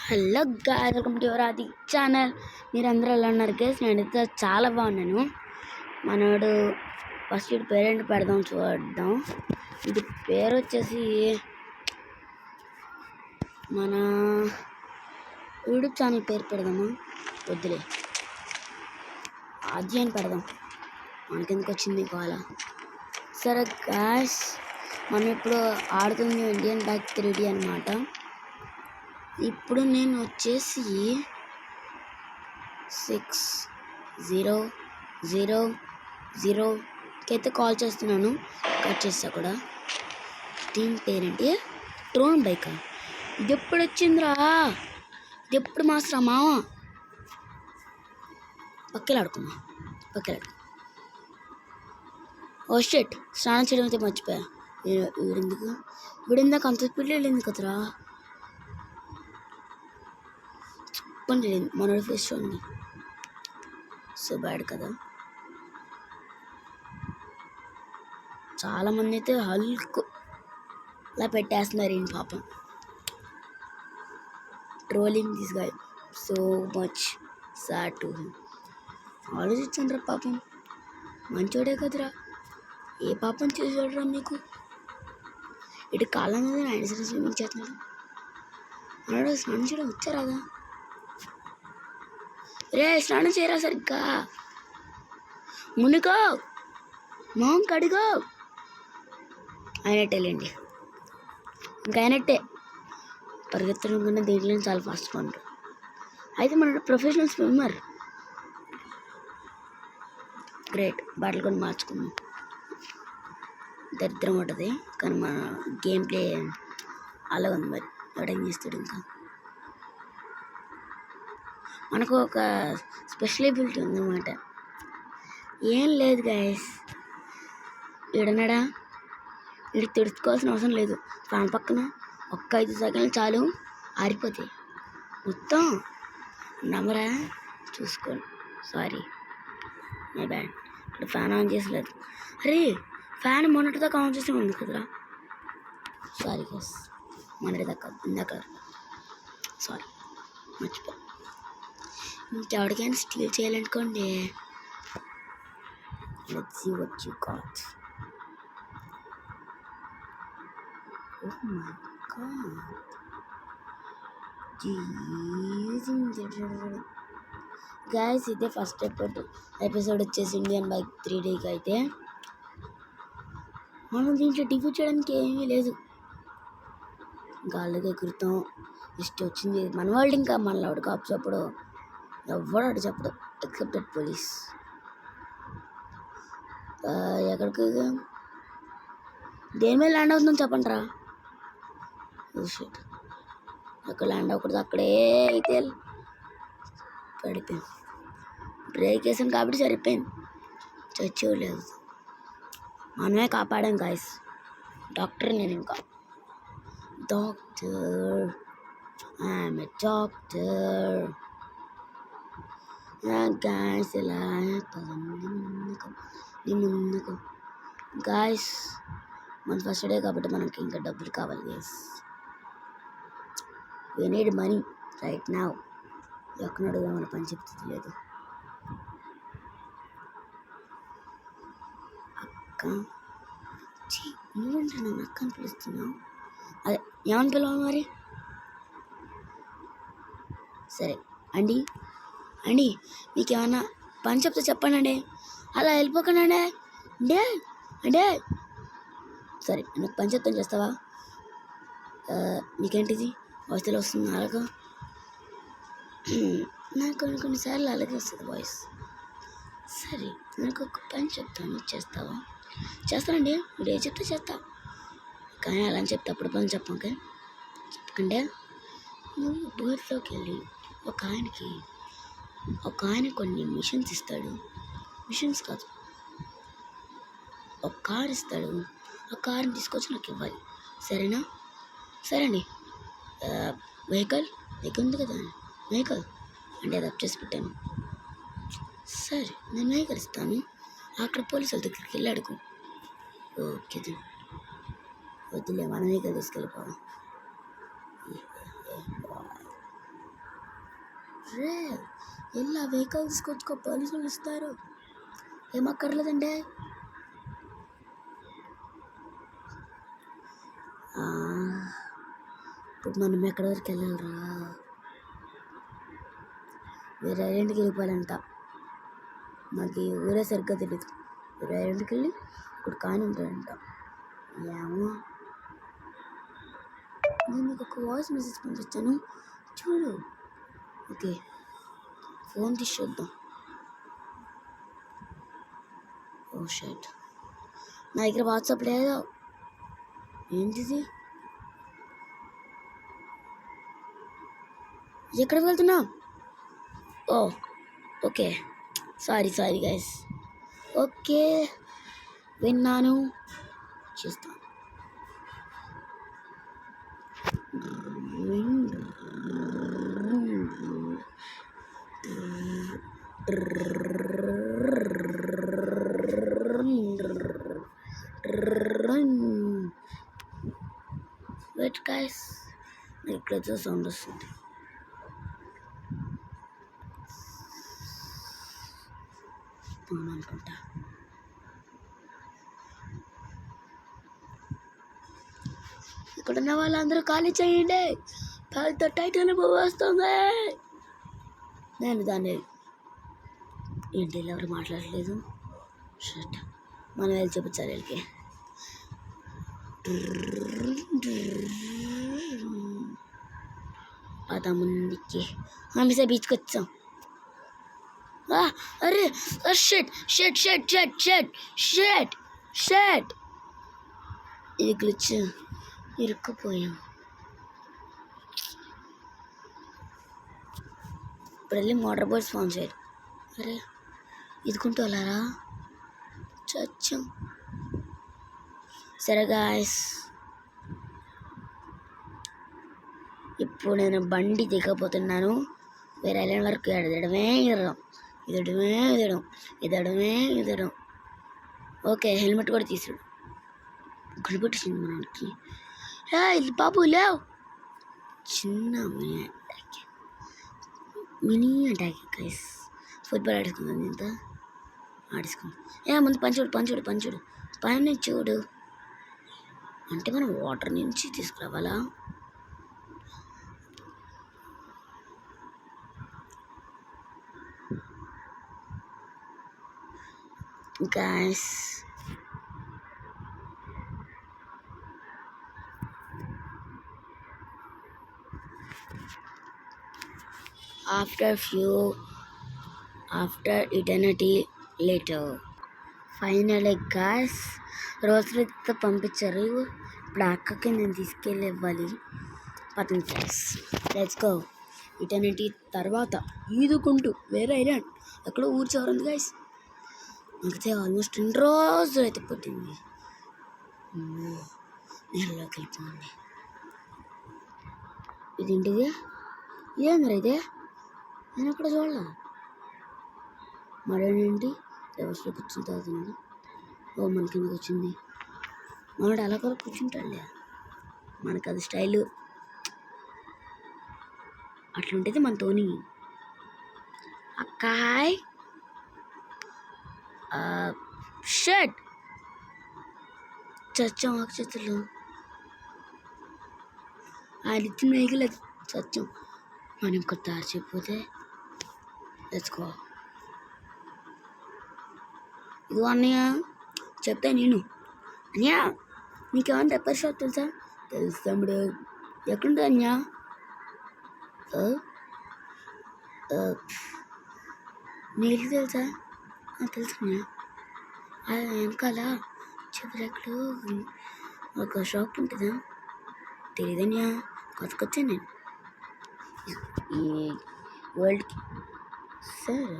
Hello guys, welcome to your ఆది channel. మీరందరూ ఎలా ఉన్నారు గైస్? నేనైతే చాలా బాగున్నాను. మనోడు ఫస్ట్ వీడి పేరేంటి పెడదాం చూద్దాం. ఇది పేరు వచ్చేసి మన యూట్యూబ్ ఛానల్ పేరు పెడదామా? వద్దులే, ఆది అని పెడదాం. మనకెందుకు వచ్చింది కావాలా? సరే గాయ్స్, మనం ఇప్పుడు ఆడుతుంది ఇండియన్ బ్యాక్ 3D అనమాట. ఇప్పుడు నేను వచ్చేసి 6000కి అయితే కాల్ చేస్తున్నాను. కట్ చేస్తా కూడా. టీం పేరేంటి? ట్రోన్ బైకా? ఇది ఎప్పుడు వచ్చిందిరా? ఇది ఎప్పుడు మాస్టరా మామ? పక్కలాడుకున్నా. ఓ షెట్, స్నానం చేయడం అయితే మర్చిపోయా. వీడిందాక అంత స్పీడ్లో వెళ్ళింది కదరా. మనోడి ఫేస్ చూడండి, సో బ్యాడ్ కదా. చాలామంది అయితే హల్క్ ఇలా పెట్టేస్తున్నారు. ఈయన పాపం trolling this guy so much sad to him. ఆలోచించండి రా, పాపం మంచోడే కదరా. ఏ పాపం చేసాడురా మీకు? ఇటు కాలం మీద ఆయన సరే స్విమ్మింగ్ చేస్తున్నాడు. అన్నాడు స్నానం చేయడం వచ్చారాదా? రే స్నానం చేయరా సరిగ్గా. మునిగో, మొహం కడిగో. అయినట్టేలేండి, ఇంకా అయినట్టే. పరిగెత్తడం కన్నా దీంట్లో చాలా ఫాస్ట్గా ఉంటారు. అయితే మన ప్రొఫెషనల్ స్విమ్మర్. గ్రేట్. బట్టలు కూడా మార్చుకుందాం. దరిద్రం ఉంటుంది కానీ మన గేమ్ ప్లే అలా ఉంది. మరి ఎవడేం చేస్తాడు? ఇంకా మనకు ఒక స్పెషల్ ఎబిలిటీ ఉందన్నమాట. ఏం లేదు గైస్, ఈడన్నాడా, వీడికి తెలుసుకోవాల్సిన అవసరం లేదు. ఫ్యాన్ పక్కన ఒక్క 5 సెకండ్లు చాలు, ఆరిపోతాయి మొత్తం. నమ్మరా? చూసుకోండి. Sorry, my bad. ఇక్కడ ఫ్యాన్ ఆన్ చేసలేదు. అరే ఫ్యాన్ మొన్నటిదాకా ఆన్ చేసి ఉంది కదరా. సారీ గైస్, మొన్నటిదాకా ఇందాక. సారీ, మర్చిపో. ఇంకెవరికైనా స్టీల్ చేయాలనుకోండి. Let's see what you got. Oh my god, guys ఇదే ఫస్ట్ ఎపిసోడ్ వచ్చేసి ఇండియన్ బైక్ 3Dకి. అయితే మనం దీంట్లో డిఫీట్ చేయడానికి ఏమీ లేదు. గాల్లోకి ఎగురుతాం. ఇష్టం వచ్చింది మన వాళ్ళు. ఇంకా మన వాడు కాపు చెప్పడు, ఎవ్వడు అటు చెప్పడు ఎక్సెప్టెడ్ పోలీస్. ఎక్కడికి దేని మీద ల్యాండ్ అవుతుందని చెప్పండి రా. ఎక్కడ ల్యాండ్ అవ్వకూడదు, అక్కడే అయితే పడిపోయింది. బ్రేక్ వేసాను కాబట్టి సరిపోయింది, చచ్చేయలేదు. మనమే కాపాడాం గాయస్. డాక్టర్ నేను, ఇంకా doctor, I'm a doctor. Guys ఇలా ముందుకు గాయస్. మన ఫస్ట్ డే కాబట్టి మనకి ఇంకా డబ్బులు కావాలి guys. We need money right now. ఎక్కడ అడుగుదామని పని చెప్తుంది లేదు. అక్క నువ్వేంటి నన్ను అక్క అని పిలుస్తున్నావు? అదే ఏమని పిలవాలి మరి? సరే అండి, మీకు ఏమన్నా పని చెప్తే చెప్పండి అండి, అలా వెళ్ళిపోకండి అండి. అంటే సరే, నాకు పని చెప్తాను, చేస్తావా? నీకేంటిది వాయిస్లో వస్తుంది అలాగా? నాకు కొన్నిసార్లు అలాగే వస్తుంది వాయిస్. సరే, నాకు ఒక పని చెప్తాను, చేస్తావా? చేస్తానండి, మీరు ఏం చెప్తే చేస్తా. కానీ అలా అని చెప్తే అప్పుడు పని చెప్పండి. చెప్పకండి. నువ్వు బోర్లోకి వెళ్ళి ఒక ఆయన కొన్ని మిషన్స్ ఇస్తాడు. మిషన్స్ కాదు, ఒక కార్ ఇస్తాడు. ఆ కార్ని తీసుకొచ్చి నాకు ఇవ్వాలి, సరేనా? సరే అండి. వెహికల్ ఉంది కదా, వెహికల్ అంటే అది అప్ చేసి పెట్టాను. సరే, నేను వెహికల్ ఇస్తాను. అక్కడ పోలీసుల దగ్గరికి వెళ్ళి అడుగు. ఓకే, వద్దులే, మనం వెహికల్ తీసుకెళ్ళిపోవాలి. రే వెళ్ళి ఆ వెహికల్ తీసుకొచ్చుకో, పోలీసులు ఇస్తారు. ఏమక్కర్లేదండి. ఇప్పుడు మనం ఎక్కడి వరకు వెళ్ళాలరా? వేరే ఐడెంటికి వెళ్ళిపోవాలంట. నాకు ఈ ఊరే సరిగ్గా తెలియదు. వేరే ఐడెంటికి వెళ్ళి ఇప్పుడు కాని ఉంటాడంట. ఏమో, నేను మీకు ఒక వాయిస్ మెసేజ్ పంపించాను, చూడు. ఓకే, ఫోన్ తీసి చూద్దాం. ఓ షట్, నా దగ్గర వాట్సాప్ లేదు. ఏంటిది? ఎక్కడికి వెళ్తున్నావు? ఓ ఓకే, సారీ గైస్. ఓకే, విన్నాను, చేస్తాను. వెయిట్ గైస్, ఇక్కడ వచ్చే సౌండ్ వస్తుంది. అనుకుంటా. ఇక్కడ ఉన్న వాళ్ళందరూ ఖాళీ చేయండి, పెద్ద టైటిల్ వస్తుంది. నేను దాన్ని ఏంటి ఎవరు మాట్లాడలేదు. షట్, మనం వెళ్ళి చూపించాలి వీళ్ళకి. పద ముందుకి. హమేసా బీచ్కి వచ్చాం. అరే shut shut shut shut shut shut shut, ఇది గ్లిచ్, ఇరుక్కుపోయాం. ఇప్పుడు వెళ్ళి మోటార్ బోట్స్ ఫామ్ చేయాలి. అరే ఇదికుంటూ వెళ్ళారా? చచ్చాం. సరే గాయస్, ఇప్పుడు నేను బండి దిగపోతున్నాను. వేరే ఐలాండ్ వరకు ఎదడమే ఎదడం. ఓకే, హెల్మెట్ కూడా తీసాడు. గుడిపెట్టేసింది మనకి. బాబు లేవు. చిన్న మినీ అటాక్ గైస్. ఫుట్బాల్ ఆడుకుందాం, ఇంత ఆడుకుందాం. ముందు పంచుడు పైన చూడు. అంటే మనం వాటర్ నుంచి తీసుకురావాలా? Guys, after eternity later, finally guys, రోజులతో పంపించారు. ఇప్పుడు అక్కకి నేను తీసుకెళ్ళి ఇవ్వాలి. పతండి గైస్, లెట్స్ గో. ఇటర్నిటీ తర్వాత ఈదుకుంటూ వేరే ఐలాండ్ ఎక్కడో ఊరు చివరింది గైస్. నాకైతే ఆల్మోస్ట్ 2 రోజులు అయితే పట్టింది. నీళ్ళలోకి వెళ్ళిపోయింది. ఇదేంటిది? ఏంద్రా ఇదే? నేను అక్కడ చూడలే. మరేంటి రివర్స్లో కూర్చుని తాగుతున్నాడు. ఓ మన కిందకి వచ్చింది. మనోడు అలా కూడా కూర్చుంటాడులే, మనకు అది స్టైలు అట్లుంటుంది మనతోని. అక్కాయ్ షట్, చచ్చాం ఆకు చేతులు. ఆయన ఇచ్చిన వెహికల్ చచ్చాం. మనం కొత్త చెప్పిపోతే తెచ్చుకో. ఇదిగో అన్నయ్య, చెప్తా నేను. అన్నయ్య నీకేమన్నా రెప్పర్ షాప్ తెలుసా? తెలుసు తమ్ముడు. ఎక్కడుంటుంది అన్నయ్య? నీకు తెలుసా? తెలుసు అన్నయ్య. అది వెనకాల చివరెక్కడో ఒక షాప్ ఉంటుందా? తెలీదన్నయ్య, కొత్తకొచ్చాను నేను ఈ వరల్డ్కి. సరే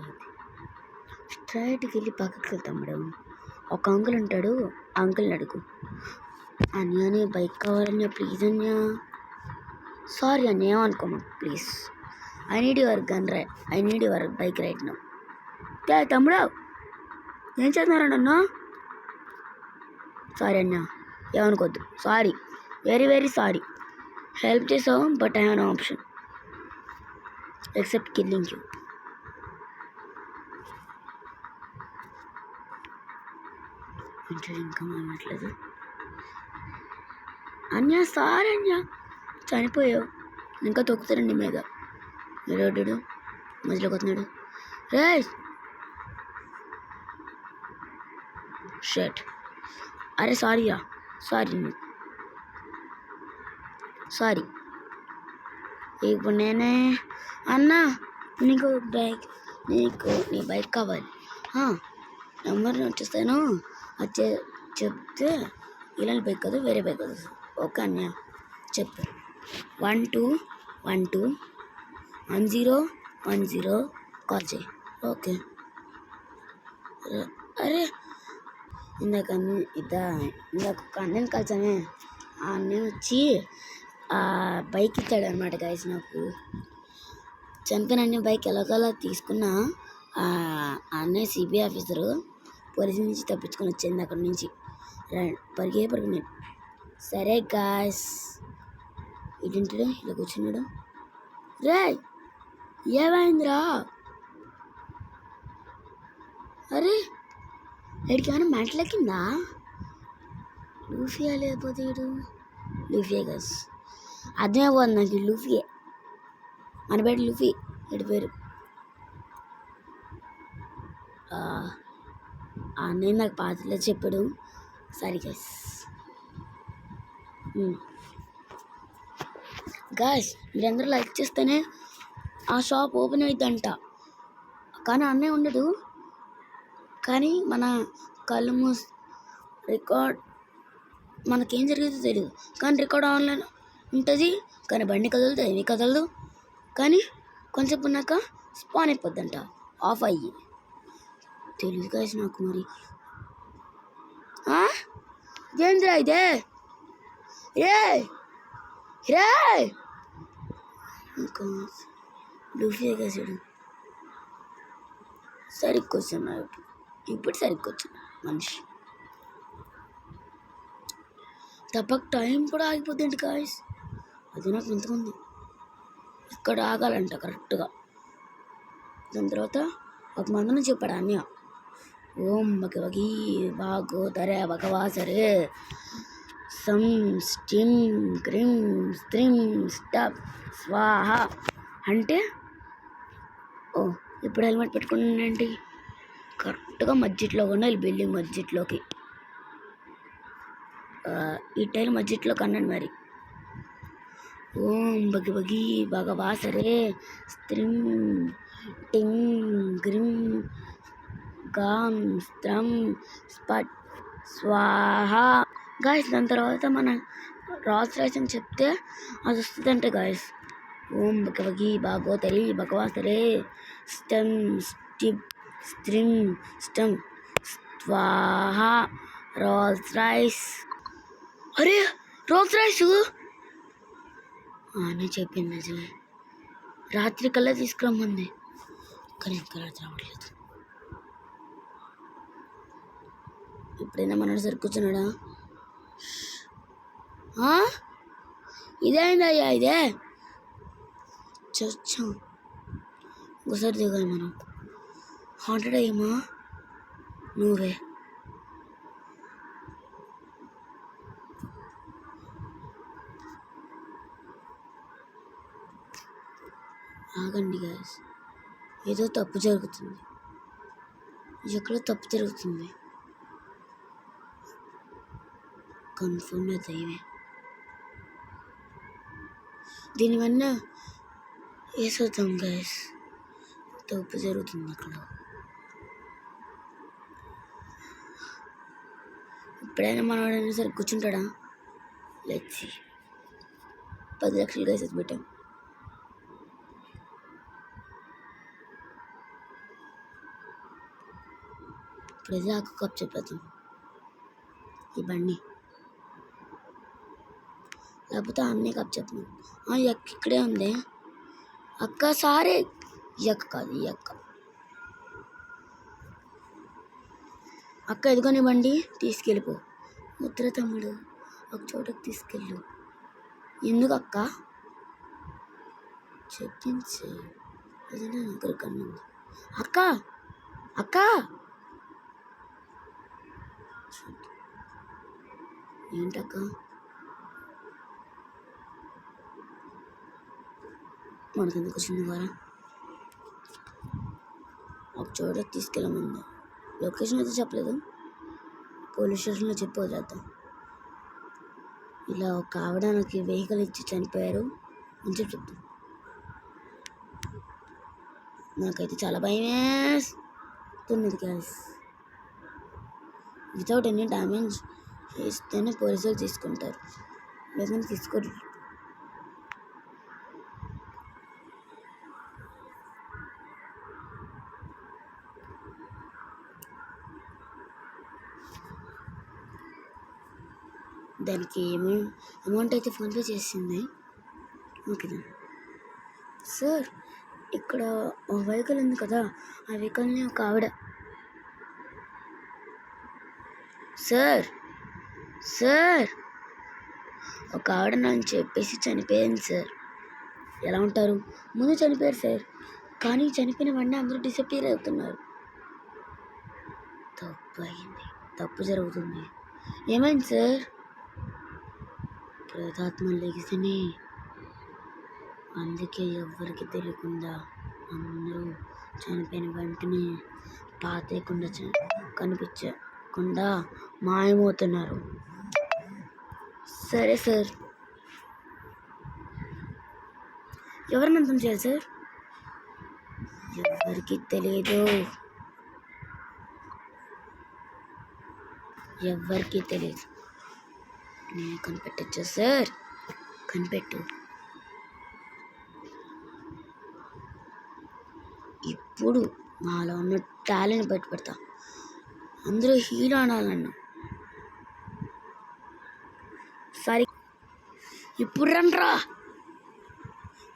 స్ట్రైట్కి వెళ్ళి పక్కకి వెళ్తాం మేడం. ఒక అంకుల్ ఉంటాడు, ఆ అంకుల్ని అడుగు. అన్నయ్యని బైక్ కావాలన్నయ్య, ప్లీజ్ అన్నయ్య. సారీ అన్నయ్య, ఏమనుకోమా please. I need your bike right now. తమ్ముడు ఏం చేస్తున్నారండి అన్న? సారీ అన్న, ఏమనుకోద్దు. Sorry, very very sorry. Help చేసావు, but I have no option. Except killing you. ఇంకా మాట్లాడలేదు. అన్య సార్ అన్య చనిపోయావు, ఇంకా తొక్కుతారండి మీద. నిలబడ్డాడు, మధ్యలోకి వస్తున్నాడు. రే షర్ట్, అరే సారీయా, సారీ. ఇప్పుడు నేనే అన్నా నీ బైక్ కావాలి. నెంబర్ వచ్చేస్తాను, అది చెప్తే ఇలాంటి బైక్ కాదు, వేరే బైక్ కాదు. ఓకే అన్నయ్య చెప్పు. 12121010 కాల్ చేయి. ఓకే. అరే ఇందాక ఒక అన్నని కలిసామే, ఆ అన్నయ్య వచ్చి బైక్ ఇచ్చాడు అనమాట గైస్. నాకు చనిపోయిన అన్నయ్య బైక్ ఎలాగోలా తీసుకున్నా. అన్నయ్య సిబిఐ ఆఫీసరు, పోలీసు నుంచి తప్పించుకొని వచ్చింది అక్కడి నుంచి. పరిగే. సరే గాయస్, ఇటుంటాడు, ఇలా కూర్చున్నాడు. రే ఏమైందిరా? అరే వీడికి ఏమైనా మాటలకిందా? లూఫియా లేకపోతే వీడు లూఫియా గైస్, అర్థమే పోతుంది నాకు. లూఫియే మన పేరు లూఫీ, వీడి పేరు. నేను నాకు పాతలో చెప్పాడు. Sorry guys. గాయస్ మీరందరూ లైక్ చేస్తేనే ఆ షాప్ ఓపెన్ అవుతుందంట. కానీ అన్నయ్య ఉండడు. కానీ మన కళ్ళు మూసి రికార్డ్, మనకేం జరిగిందో తెలియదు కానీ రికార్డ్ ఆన్లైన్ ఉంటుంది. కానీ బండి కదులుతుంది, ఏమీ కదలదు. కానీ కొంచెం ఉన్నాక స్పాన్ అయిపోద్దంట, ఆఫ్ అయ్యి. తెలియదు గాయస్ నాకు. మరి ఇదేంద్రా ఇదే? రే ఇంకా లూఫీ వేసాడు. సరిగ్గా వచ్చాను ఇప్పుడు, సరిగ్గా వచ్చాను మనిషి. తప్పక టైం కూడా ఆగిపోద్దండి గాయస్, అది నాకు ఎంతమంది. ఇక్కడ ఆగాలంట కరెక్ట్గా. దాని తర్వాత ఒక మందన చెప్పాడు అన్నయ్య, ఓం భగవగీ భాగోదరే భగవాసరే సం స్టిం క్రిం స్త్రిం స్టప్ స్వాహ అంటే. ఇప్పుడు హెల్మెట్ పెట్టుకున్నానండి. కరెక్ట్గా మధ్యలో ఉండాలి, బిల్డింగ్ మధ్యలోకి. ఈ టైం మధ్యలో కన్నాను మరి. ఓం భగవగీ భగవాసరే స్త్రిం టిం గ్రిం గాం స్త్రం స్పట్ స్వాహ. గాయస్ దాని తర్వాత మన రాజరాజం చెప్తే అది వస్తుందంటే గాయస్. ఓం భగవగీ భాగోదరి భగవాసరే స్టం స్టిప్ స్త్రిం స్టం స్వాహ. Roles rice. అరే రోల్స్ రైస్ అని చెప్పింది నిజమే. రాత్రి కల్లా తీసుకురమ్మంది, కానీ ఇంకా రాత్రి రావట్లేదు. ఎప్పుడైనా మనడు సరికూర్చున్నాడా? ఇదేందయ్యా ఇదే? చచ్చా ఒకసారి దిగాలి మనం. హాంటెడ్ అయ్యమ్మా నువ్వే. ఆగండి గాయస్, ఏదో తప్పు జరుగుతుంది, ఎక్కడో తప్పు జరుగుతుంది. కన్ఫర్మ్గా దయ్యమే. దీనివల్ల వేసొద్దాం గాయస్, తప్పు జరుగుతుంది అక్కడ. ఎప్పుడైనా మనవాడైనా సరే కూర్చుంటాడా? లెట్స్ 10 లక్షలు గైస్ పెట్టాం. ఇప్పుడు ఏదో అక్క కప్ చెప్పేద్దాం ఈ బండి, లేకపోతే అన్నీ కప్ చెప్తాను. ఈ అక్క ఇక్కడే ఉంది. అక్క సారీ, ఈ అక్క కాదు, ఈ అక్క. అక్క ఎదుగుని బండి తీసుకెళ్ళిపో. ముద్ర తమ్ముడు ఒక చోటకి తీసుకెళ్ళు. ఎందుకు అక్క చెప్పించు. ఏదైనా నగరు కన్నా అక్క అక్క ఏంటక్క మనకెందుకు వచ్చింది వారా ఒక చోట తీసుకెళ్ళమంది లొకేషన్ అయితే చెప్పలేదు పోలీస్ స్టేషన్లో చెప్పి వదిలేద్దాం ఇలా ఒక ఆవిడ నాకు వెహికల్ ఇచ్చి చనిపోయారు అని చెప్తాం నాకైతే చాలా భయం వేస్తున్నది గ్యాస్ వితౌట్ ఎనీ డ్యామేజ్ వేస్తేనే పోలీసులు తీసుకుంటారు లేకపోతే తీసుకోరు దానికి అమౌంట్ అయితే ఫోన్పే చేసింది ఓకే సార్ ఇక్కడ వెహికల్ ఉంది కదా ఆ వెహికల్ని ఒక ఆవిడ సార్ సార్ ఒక ఆవిడ నన్ను చెప్పేసి చనిపోయింది సార్ ఎలా ఉంటారు ముందు చనిపోయారు సార్ కానీ చనిపోయిన వెంటనే అందరూ డిసప్పియర్ అవుతున్నారు తప్పు అయింది తప్పు జరుగుతుంది ఏమైంది సార్ ప్రేతాత్మ లెగిసిని అందుకే ఎవ్వరికి తెలియకుండా అందరూ చనిపోయిన వెంటనే పాతేయకుండా కనిపించకుండా మాయమవుతున్నారు సరే సార్ ఎవరిని అంతం చేయాలి సార్ ఎవరికి తెలియదు ఎవరికి తెలియదు నేను కనిపెట్టచ్చా సార్ కనిపెట్టు ఇప్పుడు నాలో ఉన్న టాలెంట్ బయటపెడతా అందరూ హీరో అనాలన్నా సరే ఇప్పుడు రండ్రా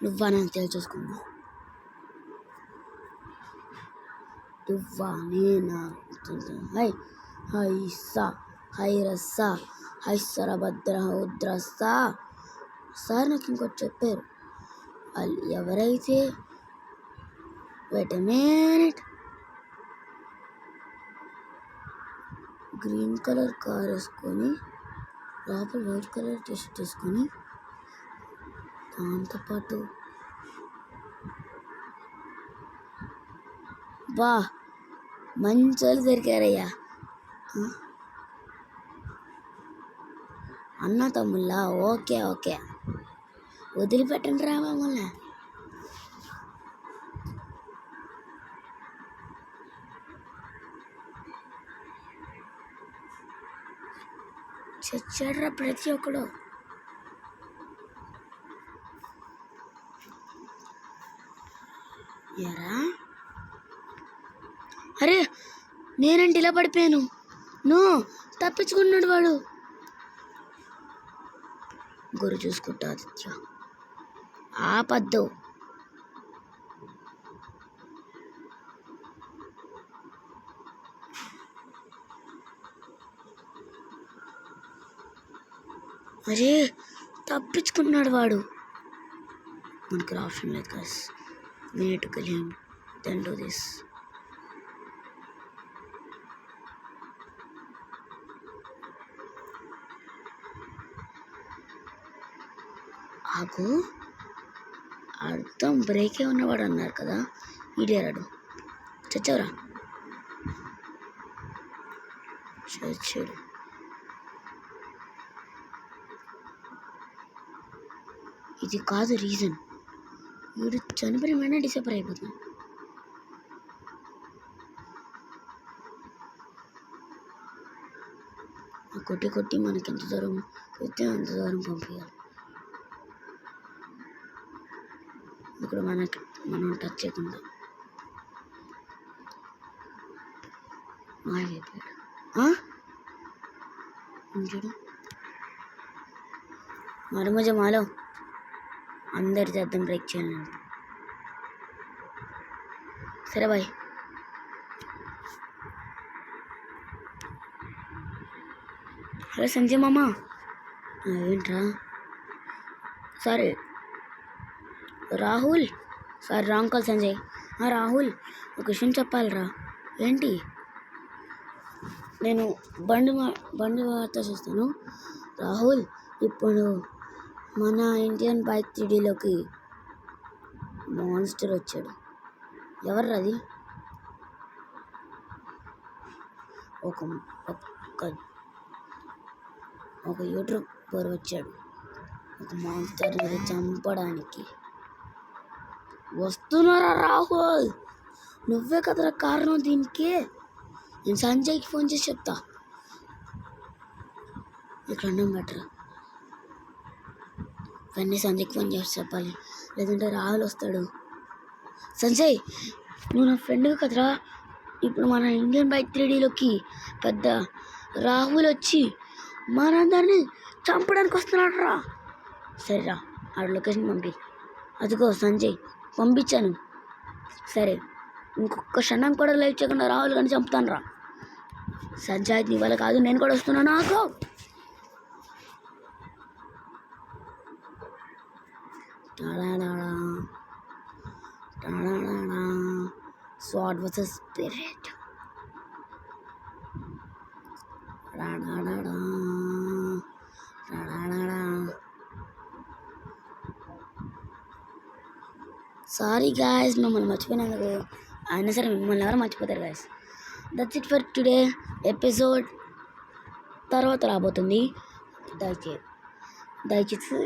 నువ్వా నేను తేల్చేసుకున్నా నువ్వా నేనా హై హై సా హై రస్సా హై సరభద్ర ఉద్రస్సా సార్ నాకు ఇంకోటి చెప్పారు వాళ్ళు ఎవరైతే wait a minute green colour car వేసుకొని లోపల వైట్ కలర్ టీషర్ట్ వేసుకొని దాంతోపాటు బా మంచి వాళ్ళు దొరికారయ్యా అన్న తమ్ముళ్ళా ఓకే ఓకే వదిలిపెట్టండి రా మమ్మల్ని చచ్చాడ్రా ప్రతి ఒక్కడు ఎరా అరే నేనంటే ఇలా పడిపోయాను తప్పించుకున్నాడు వాడు గురు చూసుకుంటా ఆదిత్య ఆపద్దు అరే తప్పించుకున్నాడు వాడు మనకు ఆప్షన్ లేదు కదా need to kill him then do this ఆగు అర్థం బ్రేకే ఉన్నవాడు అన్నారు కదా ఈడేరాడు చచ్చావురా చచ్చాడు ఇది కాదు రీజన్ వీడు చనిపోయిన వెంటనే డిసప్పాయింట్ అయిపోతుంది కొట్టి కొట్టి మనకి ఎంత దూరం అయితే అంత దూరం పంపించాలి ఇప్పుడు మనం టచ్ చేయకుండా మాయమైపోయాడు చూడు మరమజ మాలో అందరి చేద్దాం బ్రేక్ చేయాలి సరే బాయ్ హలో సంజయ్ మామ ఏంట్రా సరే Rahul sir wrong call Sanjay. Rahul ఒక విషయం చెప్పాలిరా. ఏంటి? నేను బండి వార్త చూస్తాను. రాహుల్, ఇప్పుడు మన ఇండియన్ బైక్ 3Dలోకి మాన్స్టర్ వచ్చాడు. ఎవర్రా అది? ఒక ఒక యూట్యూబర్ వచ్చాడు ఒక మాన్స్టర్ని చంపడానికి. వస్తున్నారా రాహుల్? నువ్వే కదరా కారణం దీనికి. నేను సంజయ్కి ఫోన్ చేసి చెప్తా. ఇక్కడ అన్నం బెటరా. ఇవన్నీ సంజయ్కి ఫోన్ చేసి చెప్పాలి, లేదంటే రాహుల్ వస్తాడు. సంజయ్, నువ్వు నా ఫ్రెండ్ కదరా. ఇప్పుడు మన ఇండియన్ బైక్ 3Dలోకి పెద్ద రాహుల్ వచ్చి మనందరినీ చంపడానికి వస్తున్నాడు రా. సరేరా, ఆ లొకేషన్ పంపి. అదిగో సంజయ్ పంపించాను. సరే, ఇంకొక క్షణం కూడా లైట్ చేయకుండా రాహుల్ కానీ చంపుతాను రా. సంజయ్ నీ వల్ల కాదు, నేను కూడా వస్తున్నాను. నాకు Sword versus Spirit. Sorry guys, మిమ్మల్ని మర్చిపోయినందుకు. అయినా సరే మిమ్మల్ని ఎవరు మర్చిపోతారు guys. That's it for today episode. తర్వాత రాబోతుంది. దయచేసి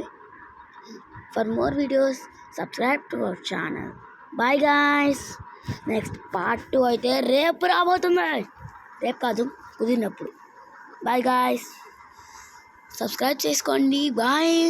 for more videos subscribe to our channel. Bye guys. Next part 2 అయితే రేపు రాబోతుంది. రేపు కాదు, కుదిరినప్పుడు. Bye guys. సబ్స్క్రైబ్ చేసుకోండి. బాయ్.